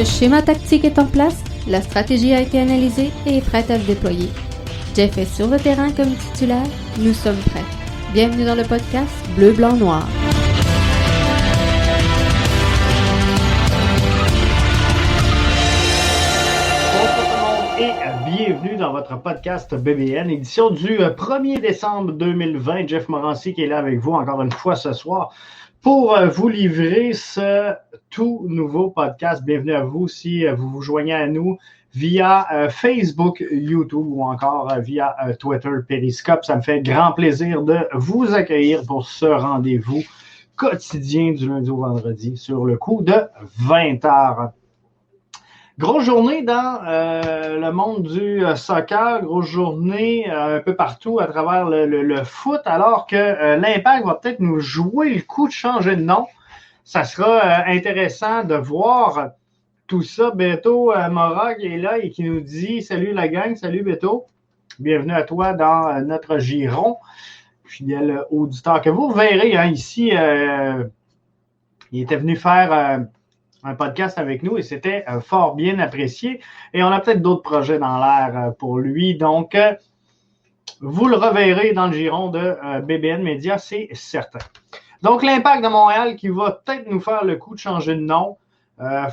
Le schéma tactique est en place, la stratégie a été analysée et est prête à se déployer. Jeff est sur le terrain comme titulaire, nous sommes prêts. Bienvenue dans le podcast Bleu, Blanc, Noir. Bienvenue dans votre podcast BBN, édition du 1er décembre 2020. Jeff Morancy qui est là avec vous encore une fois ce soir pour vous livrer ce tout nouveau podcast. Bienvenue à vous si vous vous joignez à nous via Facebook, YouTube ou encore via Twitter, Periscope. Ça me fait grand plaisir de vous accueillir pour ce rendez-vous quotidien du lundi au vendredi sur le coup de 20h. Grosse journée dans le monde du soccer, grosse journée un peu partout à travers le foot, alors que l'Impact va peut-être nous jouer le coup de changer de nom. Ça sera intéressant de voir tout ça. Beto Mora qui est là et qui nous dit « Salut la gang, salut Beto, bienvenue à toi dans notre giron, fidèle auditeur que vous verrez ici. Il était venu faire... un podcast avec nous et c'était fort bien apprécié. Et on a peut-être d'autres projets dans l'air pour lui. Donc, vous le reverrez dans le giron de BBN Media, c'est certain. Donc, l'Impact de Montréal qui va peut-être nous faire le coup de changer de nom.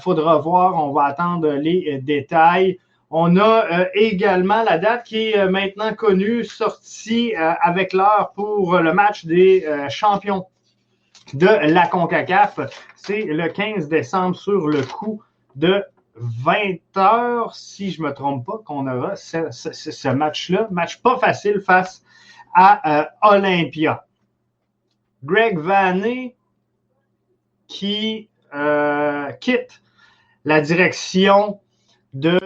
Faudra voir, on va attendre les détails. On a également la date qui est maintenant connue, sortie avec l'heure pour le match des champions de la CONCACAF. C'est le 15 décembre sur le coup de 20h, si je ne me trompe pas, qu'on aura ce match-là. Match pas facile face à Olympia. Greg Vanney qui quitte la direction du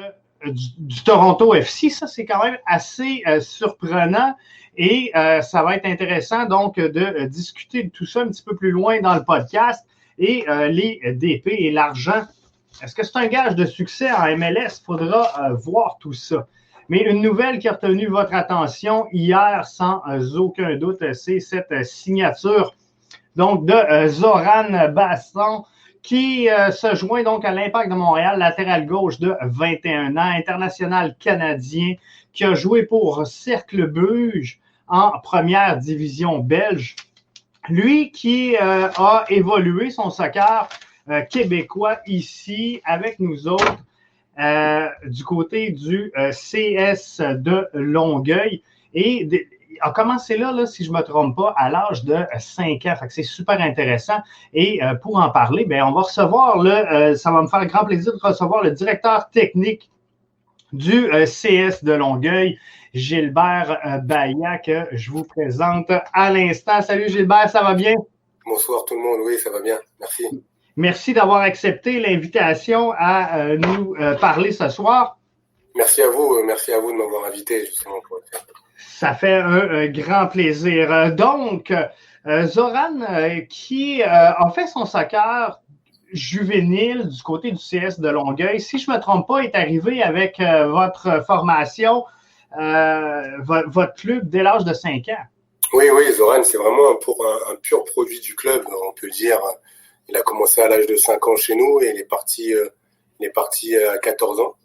Toronto FC. Ça, c'est quand même assez surprenant. Et ça va être intéressant donc de discuter de tout ça un petit peu plus loin dans le podcast. Et les DP et l'argent, est-ce que c'est un gage de succès en MLS? Il faudra voir tout ça. Mais une nouvelle qui a retenu votre attention hier sans aucun doute, c'est cette signature donc de Zoran Basson qui se joint donc à l'Impact de Montréal, latéral gauche de 21 ans, international canadien, qui a joué pour Cercle Bruges en première division belge. Lui qui a évolué son soccer québécois ici avec nous autres du côté du CS de Longueuil et a commencé là, si je ne me trompe pas, à l'âge de 5 ans. Fait que c'est super intéressant. Et pour en parler, on va recevoir, ça va me faire grand plaisir de recevoir le directeur technique du CS de Longueuil, Gilbert Baillat, que je vous présente à l'instant. Salut Gilbert, ça va bien? Bonsoir tout le monde, oui, ça va bien, merci. Merci d'avoir accepté l'invitation à nous parler ce soir. Merci à vous de m'avoir invité justement pour le faire. Ça fait un grand plaisir. Donc, Zoran, qui a fait son soccer juvénile du côté du CS de Longueuil, si je ne me trompe pas, est arrivé avec votre formation, votre club dès l'âge de 5 ans. Oui, Zoran, c'est vraiment un pur produit du club, on peut dire. Il a commencé à l'âge de 5 ans chez nous et il est parti à 14 ans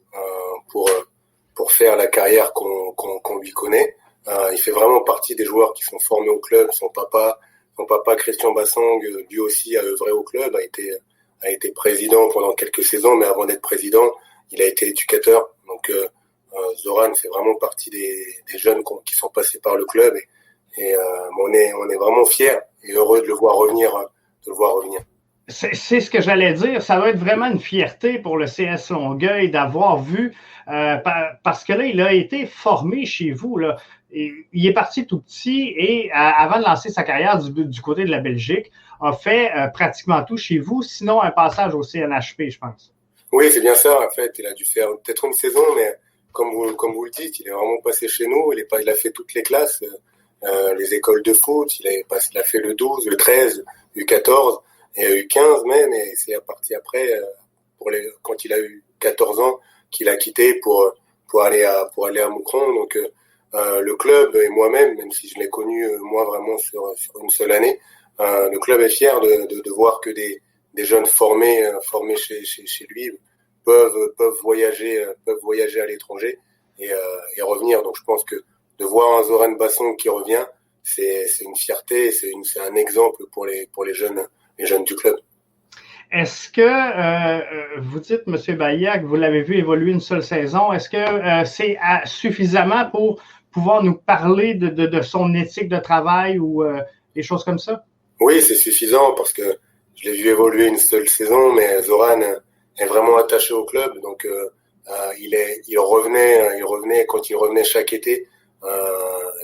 pour faire la carrière qu'on lui connaît. Il fait vraiment partie des joueurs qui sont formés au club. Son papa Christian Bassang, lui aussi a œuvré au club, a été président pendant quelques saisons, mais avant d'être président, il a été éducateur. Donc Zoran fait vraiment partie des jeunes qui sont passés par le club et on est vraiment fiers et heureux de le voir revenir. C'est ce que j'allais dire. Ça va être vraiment une fierté pour le CS Longueuil d'avoir vu, parce que là, il a été formé chez vous, là. Il est parti tout petit et avant de lancer sa carrière du côté de la Belgique, a fait pratiquement tout chez vous, sinon un passage au CNHP, je pense. Oui, c'est bien ça. En fait, il a dû faire peut-être une saison, mais comme vous le dites, il est vraiment passé chez nous. Il a fait toutes les classes, les écoles de foot. Il a fait le 12, le 13, U14 et U15 même. Et c'est parti après, quand il a eu 14 ans, qu'il a quitté pour aller à Moucron. Donc le club et moi-même, même si je l'ai connu moi vraiment sur une seule année, le club est fier de voir que des jeunes formés chez lui peuvent voyager à l'étranger et revenir. Donc je pense que de voir un Zoran Basson qui revient, c'est une fierté, c'est un exemple pour les jeunes du club. Est-ce que vous dites, M. Bailliac, vous l'avez vu évoluer une seule saison, est-ce que c'est suffisamment pour pouvoir nous parler de son éthique de travail ou des choses comme ça? Oui, c'est suffisant parce que je l'ai vu évoluer une seule saison, mais Zoran est vraiment attaché au club, donc il revenait quand il revenait chaque été,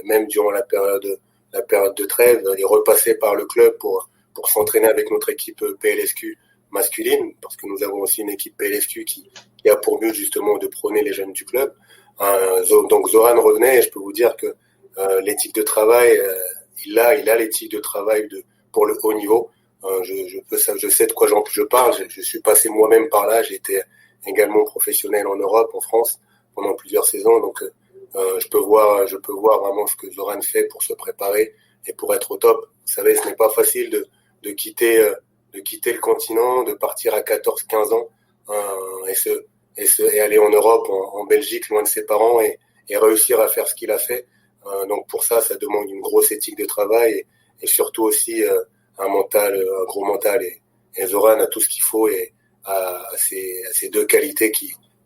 même durant la période de trêve, il repassait par le club pour s'entraîner avec notre équipe PLSQ masculine, parce que nous avons aussi une équipe PLSQ qui a pour but justement de prôner les jeunes du club. Donc Zoran revenait et je peux vous dire que l'éthique de travail, il a l'éthique de travail pour le haut niveau. Je sais de quoi je parle. Je suis passé moi-même par là. J'ai été également professionnel en Europe, en France, pendant plusieurs saisons. Donc je peux voir vraiment ce que Zoran fait pour se préparer et pour être au top. Vous savez, ce n'est pas facile de quitter le continent, de partir à 14-15 ans et aller en Europe, en Belgique, loin de ses parents et réussir à faire ce qu'il a fait. Donc pour ça demande une grosse éthique de travail et surtout aussi un gros mental. Et Zoran a tout ce qu'il faut et a ces deux qualités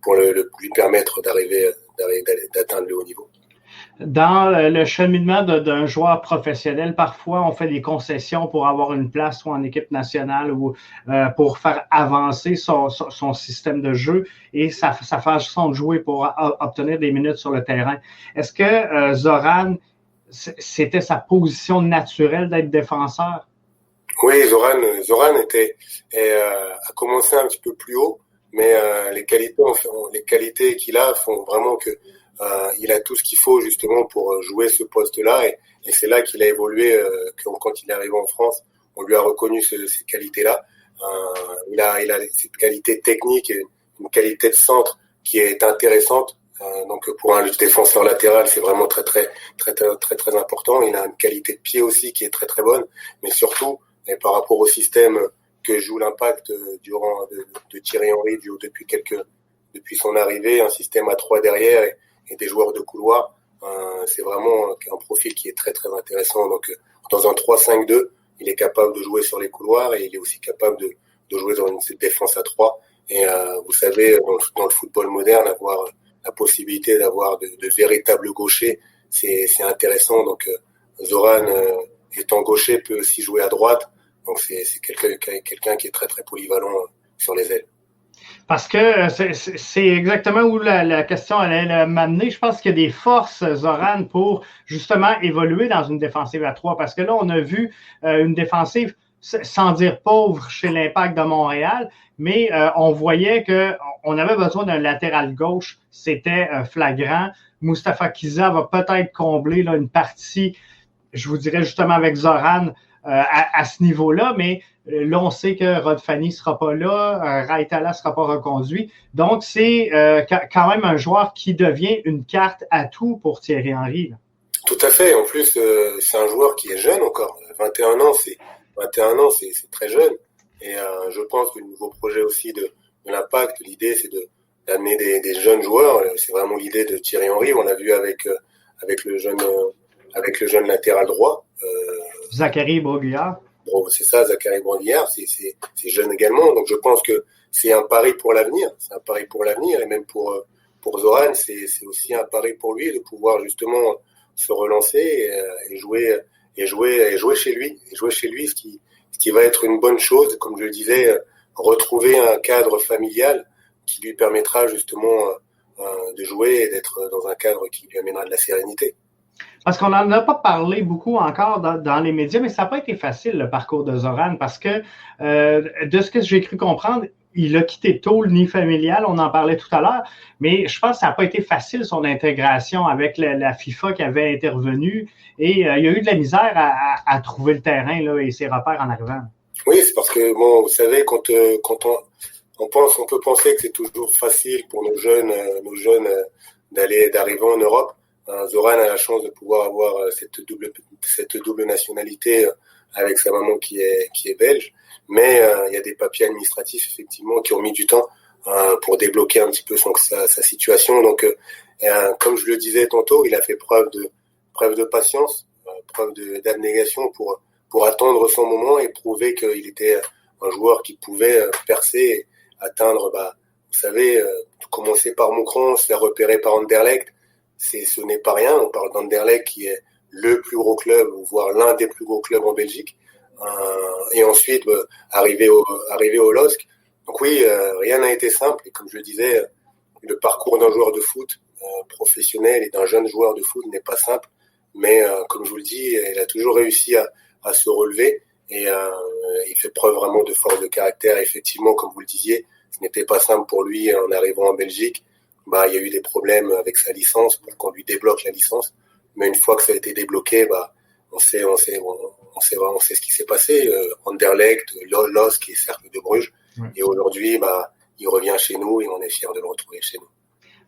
pour lui permettre d'atteindre le haut niveau. Dans le cheminement d'un joueur professionnel, parfois on fait des concessions pour avoir une place soit en équipe nationale ou pour faire avancer son système de jeu et sa façon de jouer pour obtenir des minutes sur le terrain. Est-ce que Zoran, c'était sa position naturelle d'être défenseur? Oui, Zoran a commencé un petit peu plus haut, mais les qualités qu'il a font vraiment que il a tout ce qu'il faut justement pour jouer ce poste-là et c'est là qu'il a évolué quand il est arrivé en France. On lui a reconnu ces qualités-là. Il a cette qualité technique et une qualité de centre qui est intéressante. Donc pour un défenseur latéral, c'est vraiment très très très très très très important. Il a une qualité de pied aussi qui est très très bonne, mais surtout et par rapport au système que joue l'Impact de Thierry Henry depuis son arrivée, un système à 3 derrière et des joueurs de couloir, c'est vraiment un profil qui est très très intéressant. Donc dans un 3-5-2, il est capable de jouer sur les couloirs et il est aussi capable de jouer dans une défense à 3. Et vous savez, dans le football moderne, avoir la possibilité d'avoir de véritables gauchers, c'est intéressant. Donc Zoran, étant gaucher, peut aussi jouer à droite. Donc c'est quelqu'un qui est très très polyvalent sur les ailes. Parce que c'est exactement où la question allait m'amener. Je pense qu'il y a des forces, Zoran, pour justement évoluer dans une défensive à 3. Parce que là, on a vu une défensive, sans dire pauvre, chez l'Impact de Montréal, mais on voyait qu'on avait besoin d'un latéral gauche. C'était flagrant. Moustapha Kiza va peut-être combler là, une partie, je vous dirais justement avec Zoran, à ce niveau-là, mais là, on sait que Rod Fanny ne sera pas là, Raitala ne sera pas reconduit. Donc, c'est quand même un joueur qui devient une carte atout pour Thierry Henry. Là. Tout à fait. En plus, c'est un joueur qui est jeune encore. 21 ans, c'est très jeune. Et je pense que le nouveau projet aussi de l'Impact, l'idée, c'est d'amener des jeunes joueurs. C'est vraiment l'idée de Thierry Henry. On l'a vu avec le jeune latéral droit. Zachary Broguillard. Bon, c'est ça, Zachary Broguillard, c'est jeune également. Donc je pense que c'est un pari pour l'avenir. C'est un pari pour l'avenir et même pour Zoran, c'est aussi un pari pour lui de pouvoir justement se relancer et jouer chez lui. Et jouer chez lui, ce qui va être une bonne chose, comme je le disais, retrouver un cadre familial qui lui permettra justement de jouer et d'être dans un cadre qui lui amènera de la sérénité. Parce qu'on n'en a pas parlé beaucoup encore dans les médias, mais ça n'a pas été facile, le parcours de Zoran, parce que de ce que j'ai cru comprendre, il a quitté tôt le nid familial, on en parlait tout à l'heure, mais je pense que ça n'a pas été facile, son intégration avec la FIFA qui avait intervenu, et il y a eu de la misère à trouver le terrain là, et ses repères en arrivant. Oui, c'est parce que, bon, vous savez, quand on peut penser que c'est toujours facile pour nos jeunes d'arriver en Europe. Zoran a la chance de pouvoir avoir cette double nationalité avec sa maman qui est belge, mais il y a des papiers administratifs effectivement qui ont mis du temps pour débloquer un petit peu sa situation. Donc, comme je le disais tantôt, il a fait preuve de patience, preuve d'abnégation pour attendre son moment et prouver qu'il était un joueur qui pouvait percer et atteindre, vous savez, commencer par Moucron, se faire repérer par Anderlecht, ce n'est pas rien. On parle d'Anderlecht qui est le plus gros club, voire l'un des plus gros clubs en Belgique, et ensuite arriver au LOSC. Donc oui, rien n'a été simple, et comme je le disais, le parcours d'un joueur de foot professionnel et d'un jeune joueur de foot n'est pas simple, mais comme je vous le dis, il a toujours réussi à se relever, et il fait preuve vraiment de force de caractère. Effectivement, comme vous le disiez, ce n'était pas simple pour lui en arrivant en Belgique. Il y a eu des problèmes avec sa licence pour qu'on lui débloque la licence, mais une fois que ça a été débloqué, on sait ce qui s'est passé. Anderlecht, LOSC et Cercle de Bruges. Ouais. Et aujourd'hui, il revient chez nous et on est fiers de le retrouver chez nous.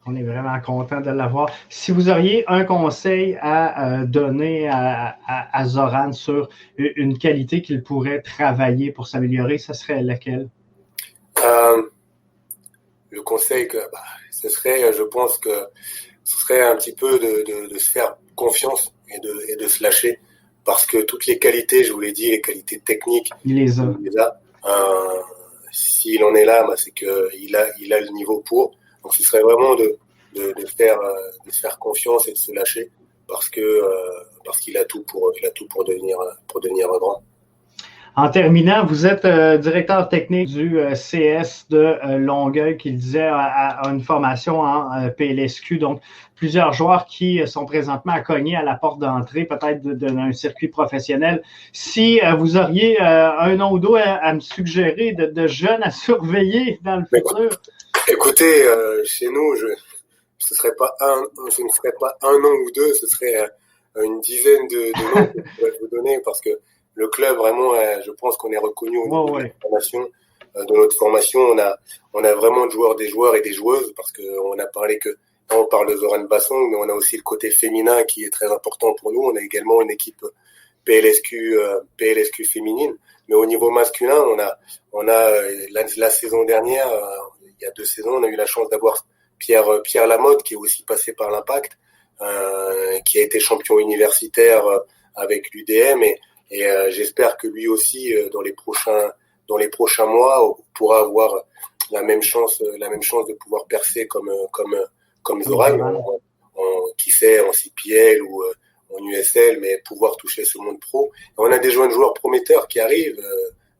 On est vraiment content de l'avoir. Si vous auriez un conseil à donner à Zoran sur une qualité qu'il pourrait travailler pour s'améliorer, ce serait laquelle? Le conseil ce serait, je pense que ce serait un petit peu de se faire confiance et de se lâcher, parce que toutes les qualités, je vous l'ai dit, les qualités techniques, il les a. S'il en est là, c'est qu'il a le niveau pour. Donc ce serait vraiment de se faire confiance et de se lâcher, parce qu'il a tout pour devenir un grand. En terminant, vous êtes directeur technique du CS de Longueuil, qui disait à une formation en PLSQ. Donc, plusieurs joueurs qui sont présentement à cogner à la porte d'entrée, peut-être d'un circuit professionnel. Si vous auriez un nom ou deux à me suggérer de jeunes à surveiller dans le futur. Écoutez, chez nous, je ne serais pas un nom ou deux, ce serait une dizaine de noms que je pourrais vous donner, parce que le club, vraiment, je pense qu'on est reconnu au niveau de notre formation. On a vraiment des joueurs et des joueuses, parce qu'on a parlé on parle de Zoran Bassong, mais on a aussi le côté féminin qui est très important pour nous. On a également une équipe PLSQ féminine. Mais au niveau masculin, on a la saison dernière, il y a 2 saisons, on a eu la chance d'avoir Pierre Lamotte, qui est aussi passé par l'Impact, qui a été champion universitaire avec l'UDM, et j'espère que lui aussi, dans les prochains mois, pourra avoir la même chance de pouvoir percer comme Zoran, qui sait, en CPL ou en USL, mais pouvoir toucher ce monde pro. Et on a des jeunes joueurs prometteurs qui arrivent,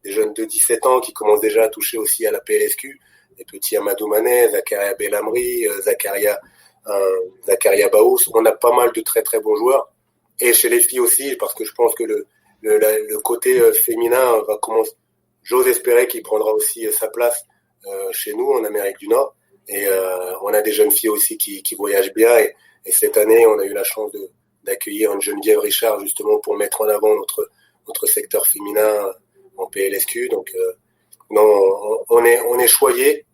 des jeunes de 17 ans qui commencent déjà à toucher aussi à la PLSQ, des petits Amadou Mané, Zakaria Belhamri, Zakaria Baous. On a pas mal de très très bons joueurs. Et chez les filles aussi, parce que je pense que le côté féminin va commencer. J'ose espérer qu'il prendra aussi sa place chez nous en Amérique du Nord. Et on a des jeunes filles aussi qui voyagent bien. Et cette année, on a eu la chance d'accueillir une Geneviève Richard, justement pour mettre en avant notre secteur féminin en PLSQ. Donc on est choyé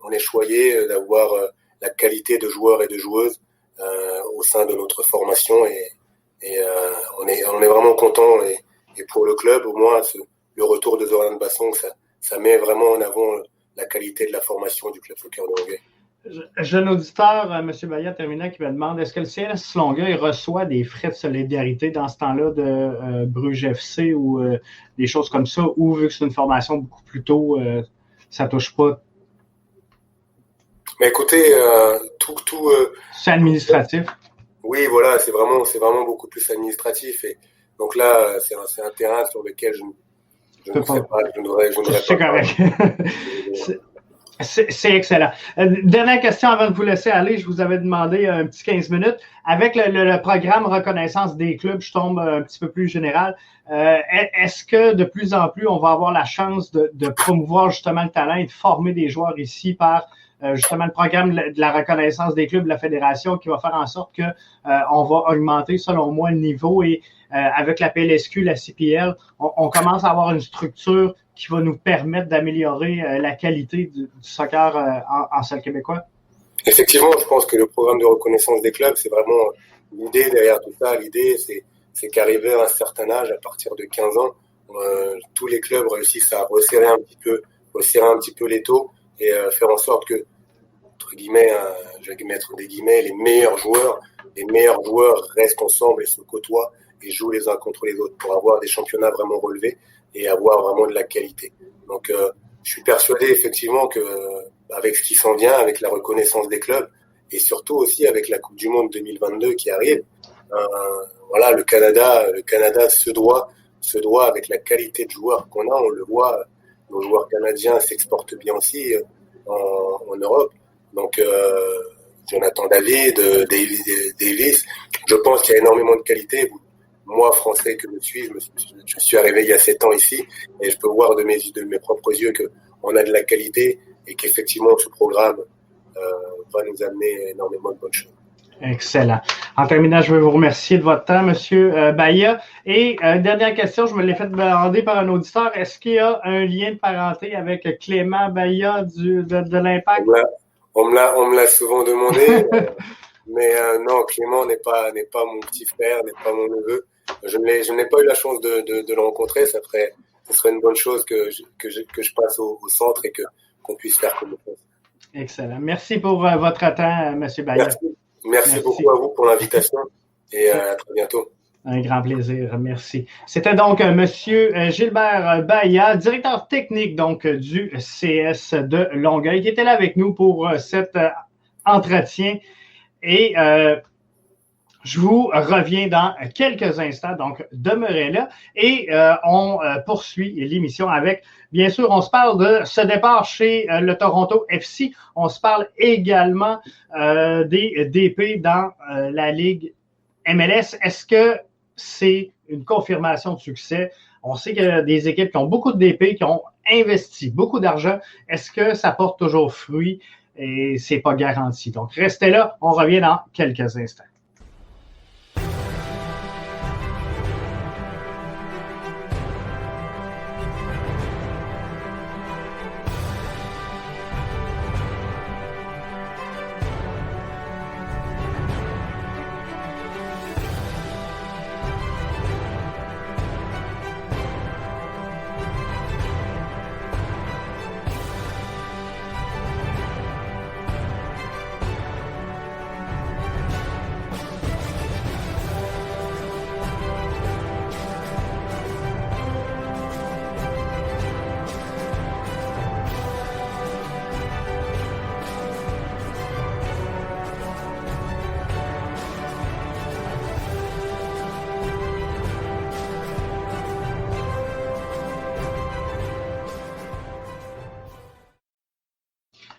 d'avoir la qualité de joueurs et de joueuses au sein de notre formation, et on est vraiment content. Et pour le club, au moins, le retour de Zoran Bassong, ça met vraiment en avant la qualité de la formation du club soccer de Longueuil. Jeune auditeur, M. Bayat, terminant, qui me demande, est-ce que le CS Longueuil reçoit des frais de solidarité dans ce temps-là de Bruges FC ou des choses comme ça, ou vu que c'est une formation beaucoup plus tôt, ça touche pas? Mais écoutez, tout c'est administratif. Oui, voilà, c'est vraiment beaucoup plus administratif. Et donc là, c'est un terrain sur lequel je ne sais pas. C'est correct. C'est excellent. Dernière question avant de vous laisser aller. Je vous avais demandé un petit 15 minutes. Avec le programme reconnaissance des clubs, je tombe un petit peu plus général. Est-ce que de plus en plus, on va avoir la chance de promouvoir justement le talent et de former des joueurs ici par justement le programme de la reconnaissance des clubs de la fédération, qui va faire en sorte que on va augmenter, selon moi, le niveau, et avec la PLSQ, la CPL, on commence à avoir une structure qui va nous permettre d'améliorer la qualité du soccer en sol québécois? Effectivement, je pense que le programme de reconnaissance des clubs, c'est vraiment l'idée derrière tout ça. L'idée, c'est qu'arrivé à un certain âge, à partir de 15 ans, tous les clubs réussissent à resserrer un petit peu l'étau et faire en sorte que entre guillemets, je vais mettre des guillemets, les meilleurs joueurs restent ensemble et se côtoient et jouent les uns contre les autres pour avoir des championnats vraiment relevés et avoir vraiment de la qualité. Donc, je suis persuadé effectivement que avec ce qui s'en vient, avec la reconnaissance des clubs et surtout aussi avec la Coupe du Monde 2022 qui arrive, voilà, le Canada se doit avec la qualité de joueurs qu'on a, on le voit, nos joueurs canadiens s'exportent bien aussi en Europe. Donc, Jonathan David, Davis, je pense qu'il y a énormément de qualité. Moi, français que je suis, je suis arrivé il y a 7 ans ici et je peux voir de mes propres yeux qu'on a de la qualité et qu'effectivement ce programme va nous amener énormément de bonnes choses. Excellent. En terminant, je veux vous remercier de votre temps, M. Bahia. Et dernière question, je me l'ai fait demander par un auditeur. Est-ce qu'il y a un lien de parenté avec Clément Bahia de l'Impact? On me l'a souvent demandé, mais non, Clément n'est pas mon petit frère, n'est pas mon neveu. Je n'ai pas eu la chance de le rencontrer. Ce serait une bonne chose que je passe au centre et qu'on puisse faire connaissance. Excellent. Merci pour votre temps, M. Bahia. Merci beaucoup à vous pour l'invitation et à très bientôt. Un grand plaisir, merci. C'était donc M. Gilbert Bahia, directeur technique donc du CS de Longueuil, qui était là avec nous pour cet entretien. Et je vous reviens dans quelques instants, donc demeurez là. Et on poursuit l'émission avec, bien sûr, on se parle de ce départ chez le Toronto FC. On se parle également des DP dans la Ligue MLS. Est-ce que c'est une confirmation de succès? On sait qu'il y a des équipes qui ont beaucoup de DP, qui ont investi beaucoup d'argent. Est-ce que ça porte toujours fruit? Et c'est pas garanti. Donc, restez là. On revient dans quelques instants.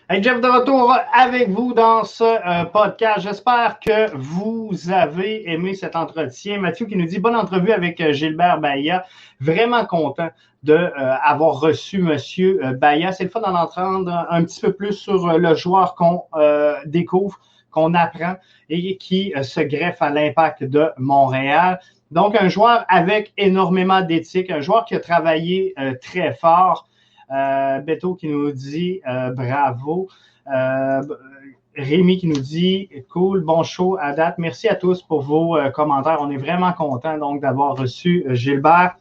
Hey Jeff, de retour avec vous dans ce podcast. J'espère que vous avez aimé cet entretien. Mathieu qui nous dit « Bonne entrevue avec Gilbert Bahia ». Vraiment content d'avoir reçu Monsieur Bahia. C'est le fun d'en entendre un petit peu plus sur le joueur qu'on découvre, qu'on apprend et qui se greffe à l'Impact de Montréal. Donc, un joueur avec énormément d'éthique, un joueur qui a travaillé très fort. Beto qui nous dit bravo. Rémi qui nous dit cool, bon show à date. Merci à tous pour vos commentaires. On est vraiment contents donc d'avoir reçu Gilbert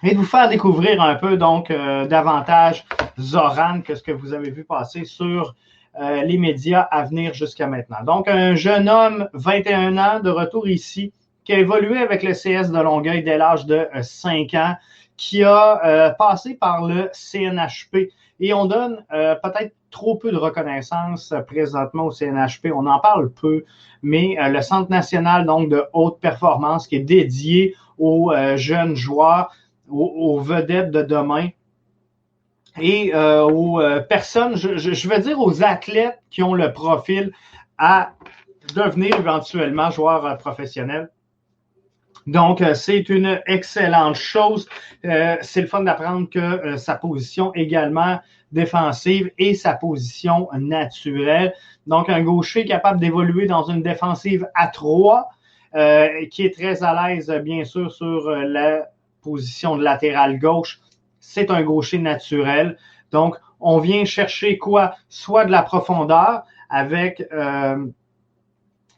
et de vous faire découvrir un peu donc davantage Zoran que ce que vous avez vu passer sur les médias à venir jusqu'à maintenant. Donc, un jeune homme, 21 ans, de retour ici, qui a évolué avec le CS de Longueuil dès l'âge de 5 ans, qui a passé par le CNHP. Et on donne peut-être trop peu de reconnaissance présentement au CNHP. On en parle peu, mais le Centre national donc de haute performance qui est dédié aux jeunes joueurs, aux vedettes de demain et aux personnes, je veux dire aux athlètes qui ont le profil à devenir éventuellement joueurs professionnels. Donc, c'est une excellente chose. C'est le fun d'apprendre que sa position également défensive et sa position naturelle. Donc, un gaucher capable d'évoluer dans une défensive à 3, qui est très à l'aise, bien sûr, sur la position de latéral gauche. C'est un gaucher naturel. Donc, on vient chercher quoi? Soit de la profondeur avec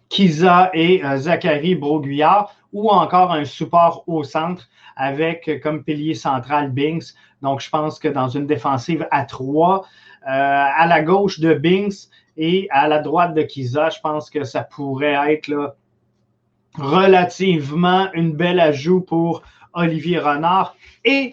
Kiza et Zachary Broguillard, ou encore un support au centre avec comme pilier central Binks. Donc, je pense que dans une défensive à 3, à la gauche de Binks Et à la droite de Kiza, je pense que ça pourrait être là, relativement une belle ajout pour Olivier Renard. Et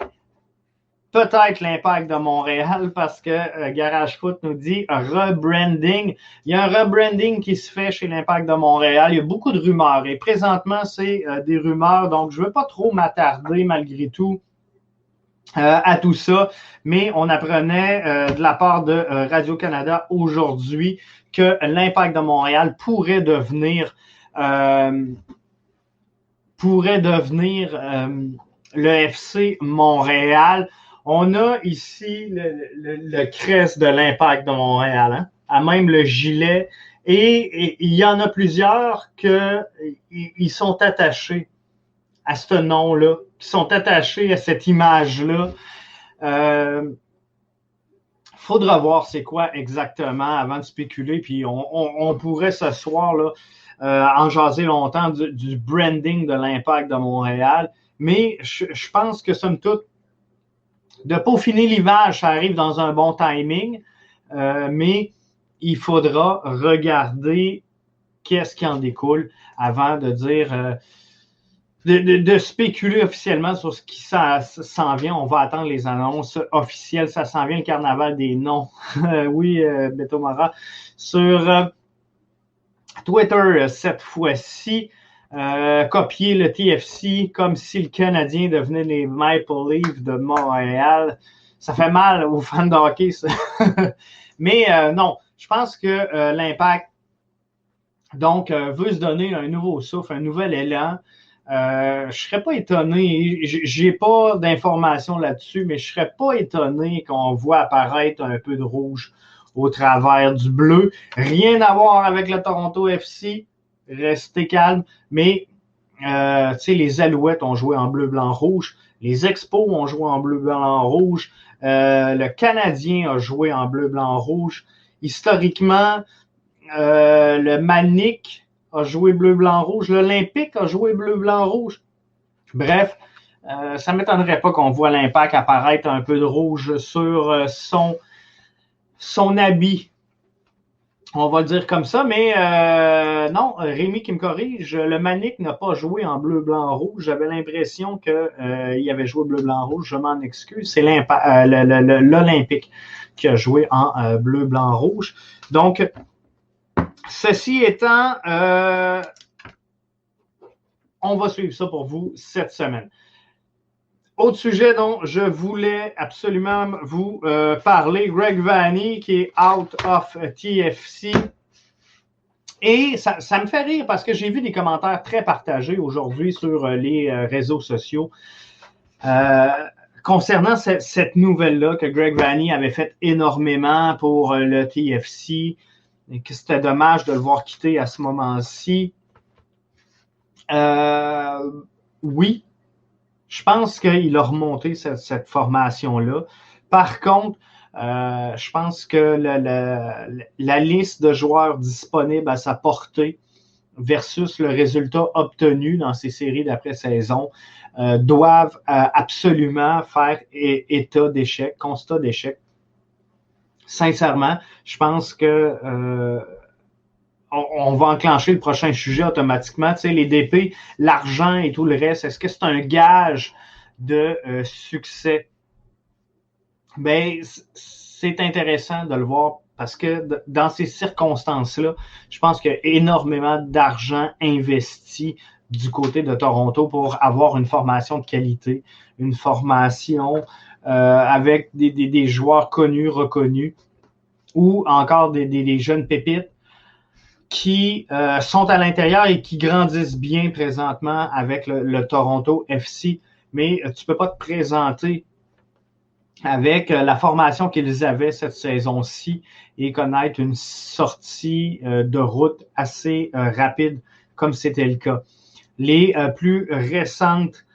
peut-être l'Impact de Montréal parce que Garage Foot nous dit rebranding. Il y a un rebranding qui se fait chez l'Impact de Montréal. Il y a beaucoup de rumeurs et présentement, c'est des rumeurs. Donc, je ne veux pas trop m'attarder malgré tout à tout ça. Mais on apprenait de la part de Radio-Canada aujourd'hui que l'Impact de Montréal pourrait devenir le FC Montréal. On a ici le crest de l'Impact de Montréal, hein, à même le gilet. Et il y en a plusieurs qui sont attachés à ce nom-là, qui sont attachés à cette image-là. Faudra voir c'est quoi exactement avant de spéculer. Puis on pourrait ce soir là, en jaser longtemps du branding de l'Impact de Montréal. Mais je pense que somme toute, de peaufiner l'image, ça arrive dans un bon timing, mais il faudra regarder qu'est-ce qui en découle avant de dire, de spéculer officiellement sur ce qui s'en vient. On va attendre les annonces officielles. Ça s'en vient, le carnaval des noms. Oui, Beto Mara. Sur Twitter, cette fois-ci, copier le TFC comme si le Canadien devenait les Maple Leafs de Montréal. Ça fait mal aux fans de hockey, ça. Mais non, je pense que l'Impact donc veut se donner un nouveau souffle, un nouvel élan. Je serais pas étonné, j'ai pas d'informations là-dessus, mais je serais pas étonné qu'on voit apparaître un peu de rouge au travers du bleu. Rien à voir avec le Toronto FC. Restez calme, mais les Alouettes ont joué en bleu, blanc, rouge. Les Expos ont joué en bleu, blanc, rouge. Le Canadien a joué en bleu, blanc, rouge. Historiquement, le Manic a joué bleu, blanc, rouge. L'Olympique a joué bleu, blanc, rouge. Bref, ça ne m'étonnerait pas qu'on voit l'Impact apparaître un peu de rouge sur son habit. On va le dire comme ça, mais non, Rémi qui me corrige, le Manic n'a pas joué en bleu, blanc, rouge. J'avais l'impression qu'il avait joué bleu, blanc, rouge. Je m'en excuse. C'est l'Olympique qui a joué en bleu, blanc, rouge. Donc, ceci étant, on va suivre ça pour vous cette semaine. Autre sujet dont je voulais absolument vous parler, Greg Vanney qui est out of TFC. Et ça me fait rire parce que j'ai vu des commentaires très partagés aujourd'hui sur les réseaux sociaux concernant cette nouvelle-là que Greg Vanney avait fait énormément pour le TFC et que c'était dommage de le voir quitter à ce moment-ci. Oui. Je pense qu'il a remonté cette formation-là. Par contre, je pense que la liste de joueurs disponibles à sa portée versus le résultat obtenu dans ces séries d'après-saison doivent absolument faire état d'échec, constat d'échec. Sincèrement, je pense que on va enclencher le prochain sujet automatiquement. Tu sais, les DP, l'argent et tout le reste, est-ce que c'est un gage de succès? Bien, c'est intéressant de le voir parce que dans ces circonstances-là, je pense qu'il y a énormément d'argent investi du côté de Toronto pour avoir une formation de qualité, une formation avec des joueurs connus, reconnus, ou encore des jeunes pépites qui sont à l'intérieur et qui grandissent bien présentement avec le Toronto FC. Mais tu ne peux pas te présenter avec la formation qu'ils avaient cette saison-ci et connaître une sortie de route assez rapide comme c'était le cas. Les plus récentes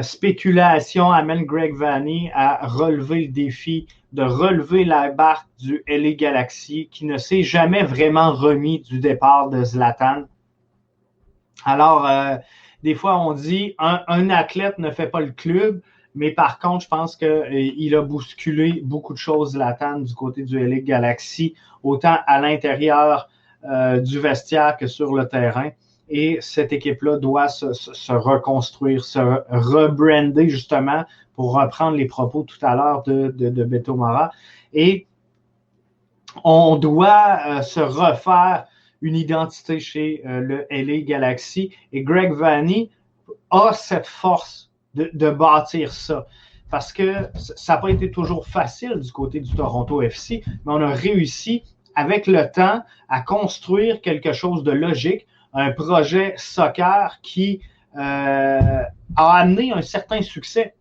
spéculations amènent Greg Vanney à relever le défi de relever la barque du LA Galaxy qui ne s'est jamais vraiment remis du départ de Zlatan. Alors, des fois, on dit un athlète ne fait pas le club, Mais par contre, je pense qu'il a bousculé beaucoup de choses latentes du côté du LA Galaxy, autant à l'intérieur du vestiaire que sur le terrain. Et cette équipe-là doit se reconstruire, se rebrander justement, pour reprendre les propos tout à l'heure de Beto Mora. Et on doit se refaire une identité chez le LA Galaxy. Et Greg Vanney a cette force de bâtir ça. Parce que ça n'a pas été toujours facile du côté du Toronto FC, mais on a réussi avec le temps à construire quelque chose de logique, un projet soccer qui a amené un certain succès.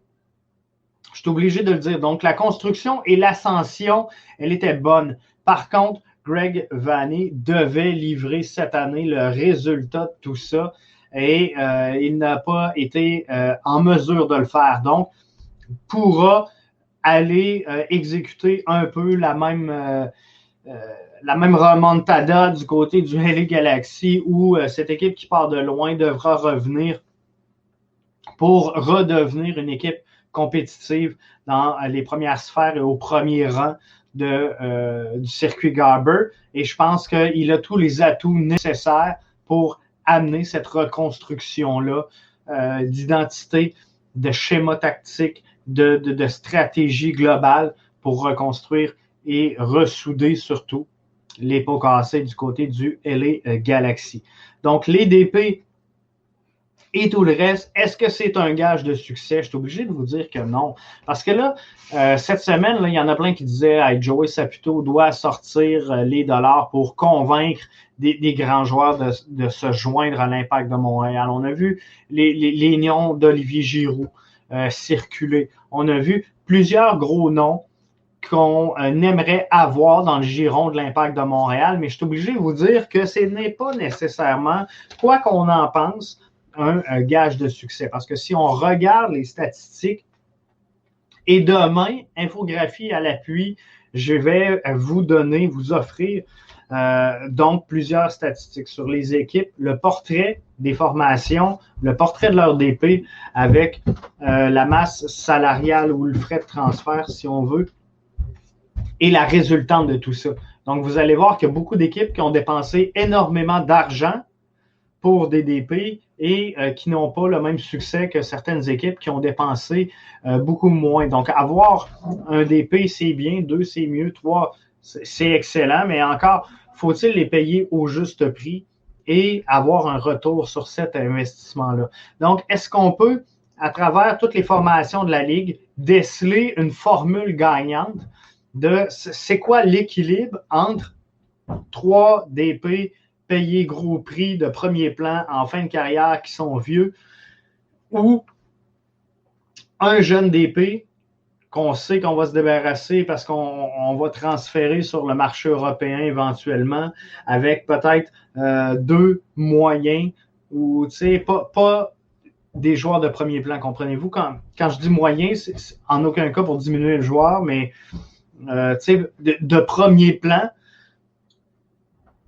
Je suis obligé de le dire. Donc, la construction et l'ascension, elle était bonne. Par contre, Greg Vanney devait livrer cette année le résultat de tout ça et il n'a pas été en mesure de le faire. Donc, pourra aller exécuter un peu la même remontada du côté du LA Galaxy où cette équipe qui part de loin devra revenir pour redevenir une équipe compétitive dans les premières sphères et au premier rang du circuit Garber. Et je pense qu'il a tous les atouts nécessaires pour amener cette reconstruction-là d'identité, de schéma tactique, de stratégie globale pour reconstruire et ressouder surtout les pots cassés du côté du LA Galaxy. Donc, les DP et tout le reste, est-ce que c'est un gage de succès? Je suis obligé de vous dire que non. Parce que là, cette semaine, là, il y en a plein qui disaient hey, Joey Saputo doit sortir les dollars pour convaincre des grands joueurs de se joindre à l'Impact de Montréal. On a vu les noms d'Olivier Giroud circuler. On a vu plusieurs gros noms qu'on aimerait avoir dans le giron de l'Impact de Montréal, mais je suis obligé de vous dire que ce n'est pas nécessairement, quoi qu'on en pense, un gage de succès. Parce que si on regarde les statistiques, et demain, infographie à l'appui, je vais vous offrir donc plusieurs statistiques sur les équipes, le portrait des formations, le portrait de leur DP avec la masse salariale ou le frais de transfert, si on veut, et la résultante de tout ça. Donc, vous allez voir qu'il y a beaucoup d'équipes qui ont dépensé énormément d'argent pour des DP et qui n'ont pas le même succès que certaines équipes qui ont dépensé beaucoup moins. Donc, avoir un DP, c'est bien, 2, c'est mieux, 3, c'est excellent, mais encore, faut-il les payer au juste prix et avoir un retour sur cet investissement-là. Donc, est-ce qu'on peut, à travers toutes les formations de la Ligue, déceler une formule gagnante de c'est quoi l'équilibre entre 3 DP payés gros prix de premier plan en fin de carrière qui sont vieux ou un jeune DP qu'on sait qu'on va se débarrasser parce qu'on va transférer sur le marché européen éventuellement avec peut-être 2 moyens ou tu sais pas des joueurs de premier plan, comprenez-vous? Quand je dis moyen, c'est en aucun cas pour diminuer le joueur, mais de premier plan,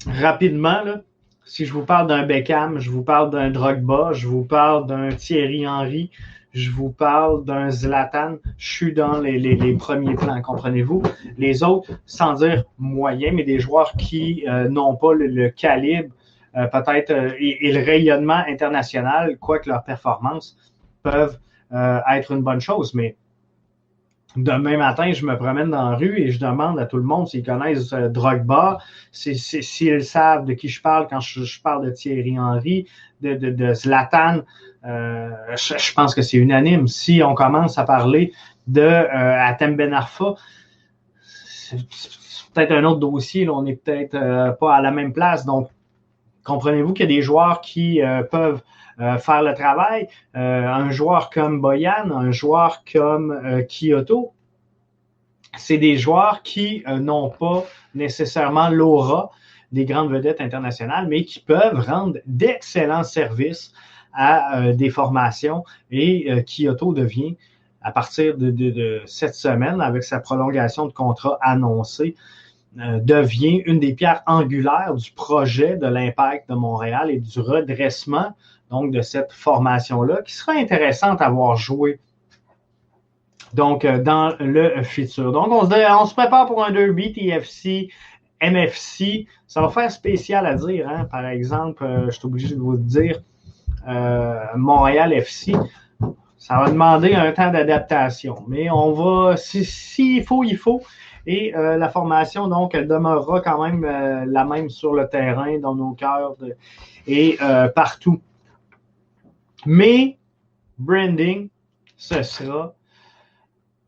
rapidement, là, si je vous parle d'un Beckham, je vous parle d'un Drogba, je vous parle d'un Thierry Henry, je vous parle d'un Zlatan, je suis dans les premiers plans, comprenez-vous? Les autres, sans dire moyen, mais des joueurs qui n'ont pas le calibre, peut-être, et le rayonnement international, quoique leurs performances peuvent être une bonne chose, mais demain matin, je me promène dans la rue et je demande à tout le monde s'ils connaissent Drogba, s'ils savent de qui je parle quand je parle de Thierry Henry, de Zlatan. Je pense que c'est unanime. Si on commence à parler de Hatem Ben Arfa, c'est peut-être un autre dossier. Là, on n'est peut-être pas à la même place. Donc, comprenez-vous qu'il y a des joueurs qui peuvent faire le travail. Un joueur comme Boyan, un joueur comme Kyoto, c'est des joueurs qui n'ont pas nécessairement l'aura des grandes vedettes internationales, mais qui peuvent rendre d'excellents services à des formations. Et Kyoto devient, à partir de cette semaine, avec sa prolongation de contrat annoncée, devient une des pierres angulaires du projet de l'Impact de Montréal et du redressement donc de cette formation-là, qui sera intéressante à voir jouer Donc, dans le futur. Donc, on se prépare pour un derby TFC, MFC. Ça va faire spécial à dire, hein? Par exemple, je suis obligé de vous le dire, Montréal FC, ça va demander un temps d'adaptation. Mais on va, s'il faut, il faut. Et la formation, donc, elle demeurera quand même la même sur le terrain, dans nos cœurs et partout. Mais, branding, ce sera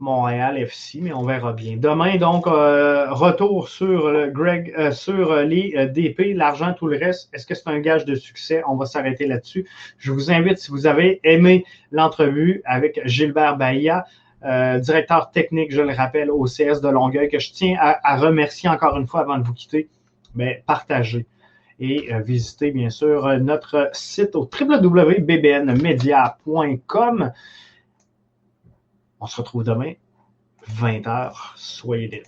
Montréal FC, mais on verra bien. Demain, donc, retour sur sur les DP, l'argent, tout le reste. Est-ce que c'est un gage de succès? On va s'arrêter là-dessus. Je vous invite, si vous avez aimé l'entrevue avec Gilbert Bahia, directeur technique, je le rappelle, au CS de Longueuil, que je tiens à remercier encore une fois avant de vous quitter, mais partagez et visitez bien sûr notre site au www.bbnmedia.com. On se retrouve demain, 20h. Soyez là.